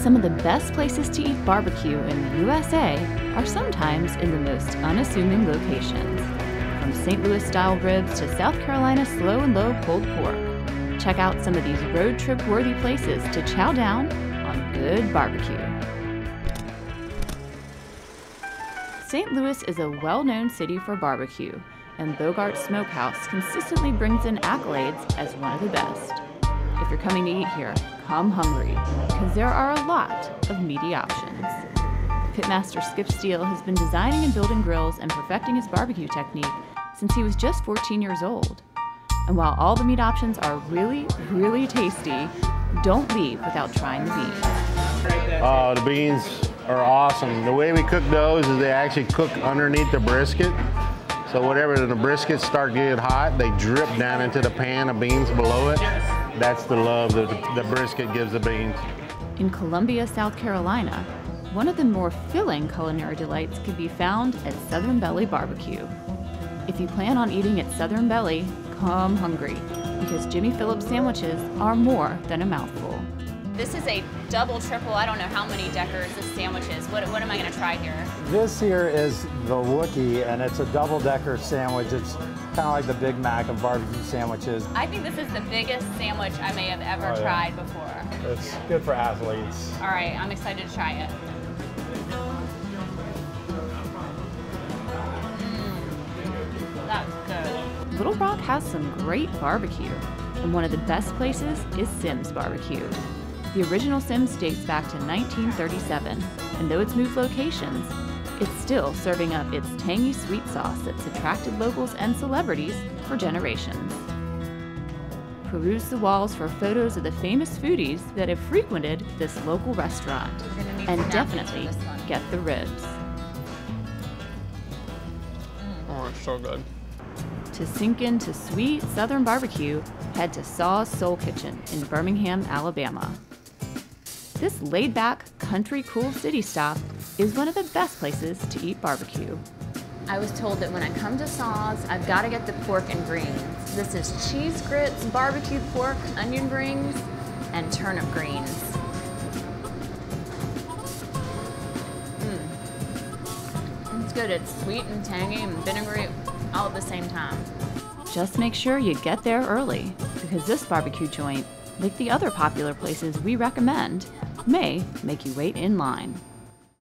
Some of the best places to eat barbecue in the USA are sometimes in the most unassuming locations. From St. Louis-style ribs to South Carolina slow and low pulled pork. Check out some of these road trip-worthy places to chow down on good barbecue. St. Louis is a well-known city for barbecue, and Bogarts Smokehouse consistently brings in accolades as one of the best. If you're coming to eat here, come hungry, because there are a lot of meaty options. Pitmaster Skip Steele has been designing and building grills and perfecting his barbecue technique since he was just 14 years old. And while all the meat options are really, really tasty, don't leave without trying the beans. Oh, the beans are awesome. The way we cook those is they actually cook underneath the brisket. So whatever the briskets start getting hot, they drip down into the pan of beans below it. That's the love that the brisket gives the beans. In Columbia, South Carolina, one of the more filling culinary delights can be found at Southern Belly BBQ. If you plan on eating at Southern Belly, come hungry, because Jimmy Phillips sandwiches are more than a mouthful. This is a double, triple, I don't know how many deckers this sandwich is. What am I gonna try here? This here is the Wookie, and it's a double-decker sandwich. It's kind of like the Big Mac of barbecue sandwiches. I think this is the biggest sandwich I may have ever tried before. It's good for athletes. All right, I'm excited to try it. That's good. Little Rock has some great barbecue, and one of the best places is Simms Barbecue. The original Simms dates back to 1937, and though it's moved locations, it's still serving up its tangy sweet sauce that's attracted locals and celebrities for generations. Peruse the walls for photos of the famous foodies that have frequented this local restaurant, and definitely get the ribs. Oh, it's so good. To sink into sweet Southern barbecue, head to Saw's Soul Kitchen in Birmingham, Alabama. This laid-back, country-cool city stop is one of the best places to eat barbecue. I was told that when I come to Saw's, I've got to get the pork and greens. This is cheese grits, barbecued pork, onion rings, and turnip greens. It's good. It's sweet and tangy and vinegary all at the same time. Just make sure you get there early, because this barbecue joint, like the other popular places we recommend, may make you wait in line.